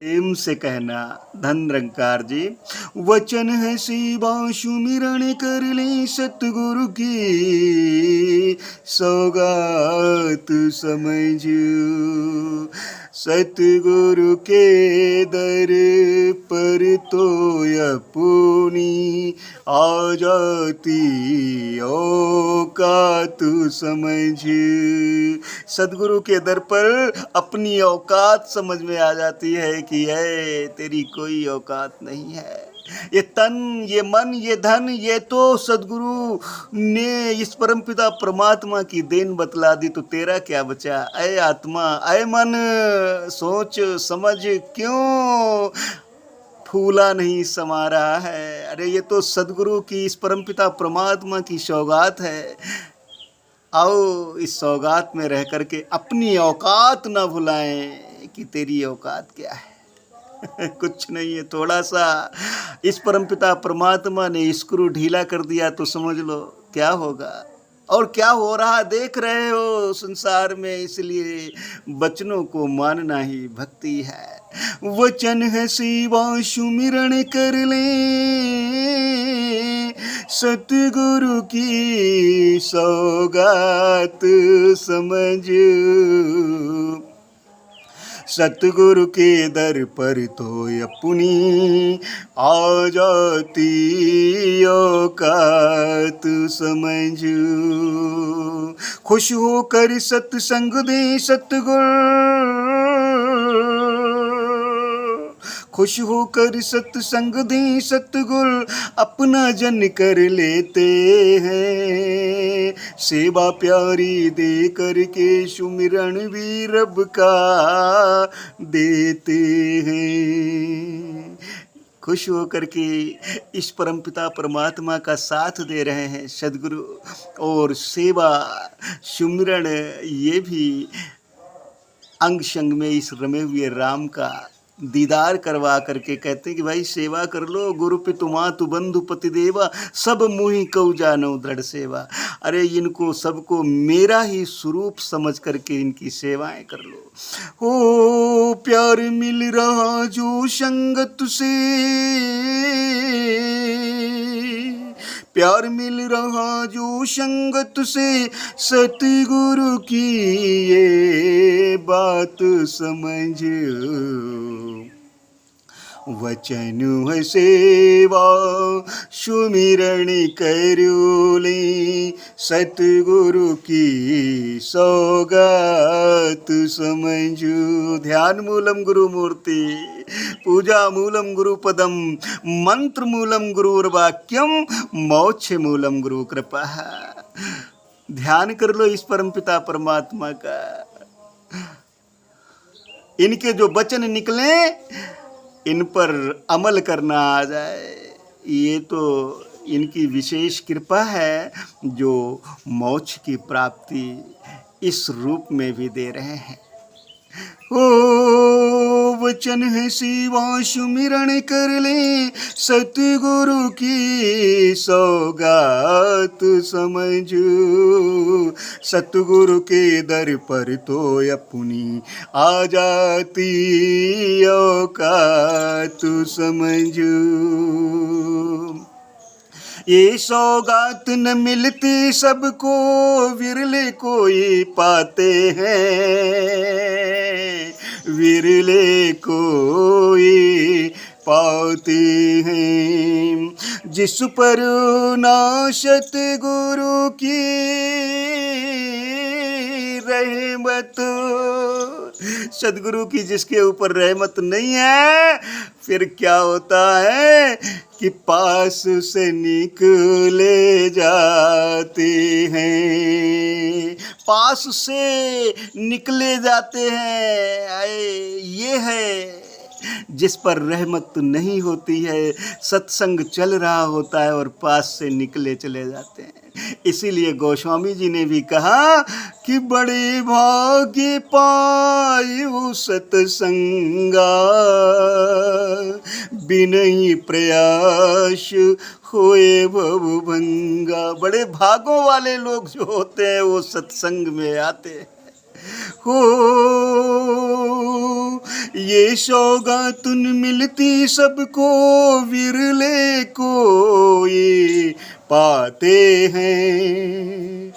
प्रेम से कहना। धन निरंकार जी। वचन है सेवा सुमिरन कर ले सतगुरु की सौगात समझ। सतगुरु के दर पर तो अपनी आ जाती औकात समझ। सदगुरु के दर पर अपनी औकात समझ में आ जाती है कि है तेरी कोई औकात नहीं है। ये तन, ये मन, ये धन, ये तो सदगुरु ने इस परमपिता परमात्मा की देन बतला दी, तो तेरा क्या बचा। ऐ आत्मा, ऐ मन, सोच समझ क्यों फूला नहीं समा रहा है। अरे ये तो सदगुरु की, इस परमपिता परमात्मा की सौगात है। आओ इस सौगात में रह करके अपनी औकात ना भुलाएं कि तेरी औकात क्या है। कुछ नहीं है। थोड़ा सा इस परमपिता परमात्मा ने स्क्रू ढीला कर दिया तो समझ लो क्या होगा। और क्या हो रहा देख रहे हो संसार में, इसलिए वचनों को मानना ही भक्ति है। वचन है सेवा सुमिरन कर ले सतगुरु की सौगात समझ। सतगुरु के दर पर तो अपनी आ जाती औकात समझ। खुश होकर सत्संग दे सतगुरु, खुश होकर सत्संग दे सतगुरु अपना जन कर लेते हैं। सेवा प्यारी दे करके सुमिरन भी रब का देते हैं। खुश होकर के इस परमपिता परमात्मा का साथ दे रहे हैं सदगुरु, और सेवा सुमिरन ये भी अंग संग में इस रमे हुए राम का दीदार करवा करके कहते हैं कि भाई सेवा कर लो। गुरु पितु मातु बंधु पति देवा सब मुहि कऊ जानो दृढ़ सेवा। अरे इनको सबको मेरा ही स्वरूप समझ करके इनकी सेवाएं कर लो। ओ प्यार मिल रहा जो संगत से, प्यार मिल रहा जो संगत से, सतगुरु की ये बात समझ। वचन है सेवा सुमिरन करो ले सतगुरु की सौगात समझो। ध्यान मूलम गुरु मूर्ति, पूजा मूलम गुरु पदम, मंत्र मूलम गुरुर्वाक्यम, मोक्ष मूलम गुरु कृपा। ध्यान कर लो इस परमपिता परमात्मा का। इनके जो वचन निकले इन पर अमल करना आ जाए, ये तो इनकी विशेष कृपा है जो मोक्ष की प्राप्ति इस रूप में भी दे रहे हैं। ओ वचन है सेवा सुमिरन कर ले सतगुरु की सौगात समझ। सतगुरु के दर पर तो अपनी आ जाती औकात समझ। ये सौगात न मिलती सबको, विरले कोई पाते हैं, विरले कोई पाते हैं। जिस पर नाशत गुरु की रहमत, सदगुरु की जिसके ऊपर रहमत नहीं है, फिर क्या होता है कि पास से निकले जाते हैं, पास से निकले जाते हैं। ये है जिस पर रहमत नहीं होती है, सत्संग चल रहा होता है और पास से निकले चले जाते हैं। इसीलिए गोस्वामी जी ने भी कहा कि बड़े भाग्य पायो सत्संगा, बिनहि प्रयास होए भवभंगा। बड़े भागों वाले लोग जो होते हैं वो सत्संग में आते हैं। हो ये सौगातुन मिलती सबको, विरले को ये पाते हैं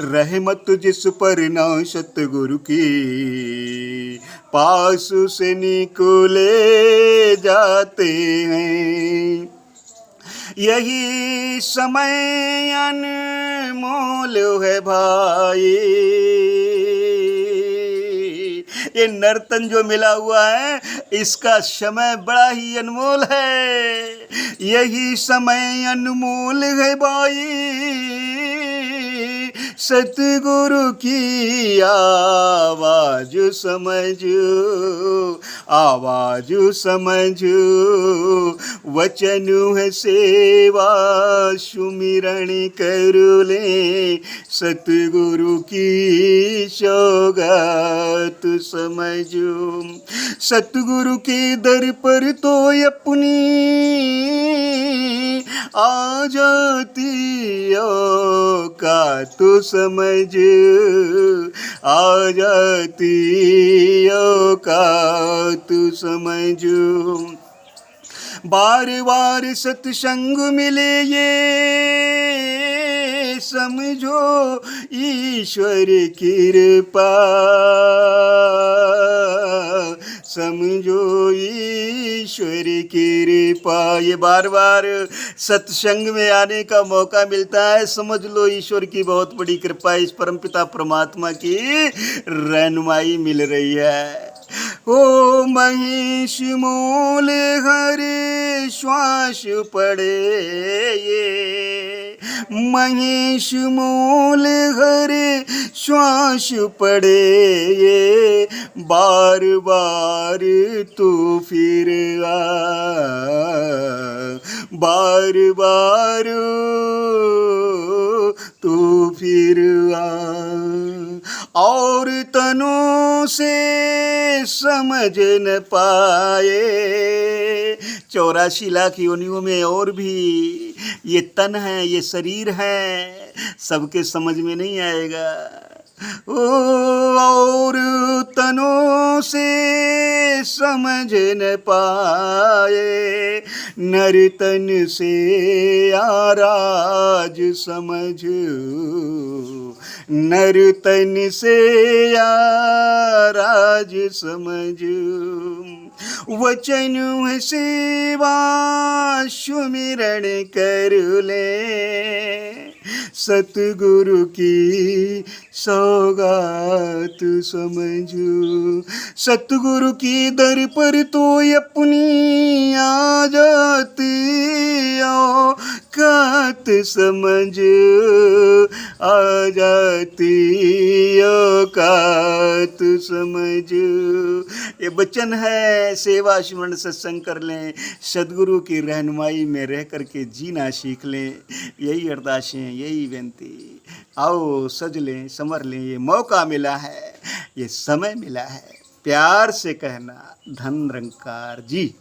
रहमत जिस पर ना सतगुरु की, पास से निकले जाते हैं। यही समय अनमोल है भाई, ये नर्तन जो मिला हुआ है इसका समय बड़ा ही अनमोल है। यही समय अनमोल है भाई, सतगुरु की आवाज समझो, आवाज समझो, वचन है सेवा सुमिरण कर ले, सतगुरु की सौगात समझो। सतगुरु के दर पर तो अपनी आ जाती औकात समझ, आ जाती औकात समझ। बार बार सत्संग मिले ये समझो ईश्वर कृपा, समझो ईश्वर कृपा। ये बार बार सत्संग में आने का मौका मिलता है, समझ लो ईश्वर की बहुत बड़ी कृपा, इस परमपिता परमात्मा की रहनुमाई मिल रही है। ओ महिष मूल हरे श्वास पड़े ये, महिष मूल हरे श्वास पड़े ये, बार बार तू फिर आ, बार बार तू फिर आ। और तनों से समझ न पाए, 84 लाख योनियों में और भी ये तन है, ये शरीर है, सबके समझ में नहीं आएगा। और तनों से समझ न पाए, नर तन से आराज समझ, नर तन से आराज समझ। वचन है सेवा सुमिरण कर ले, सतगुरु की सौगात समझो। सतगुरु की दर पर तो अपनी आ जाती औकात समझ, आ जाती औकात समझ। ये वचन है, सेवा सुमरण सत्संग कर लें, सदगुरु की रहनुमाई में रह करके जीना सीख लें। यही अरदासें, यही बेनती। आओ सज लें, संवर लें, ये मौका मिला है, ये समय मिला है, प्यार से कहना धन निरंकार जी।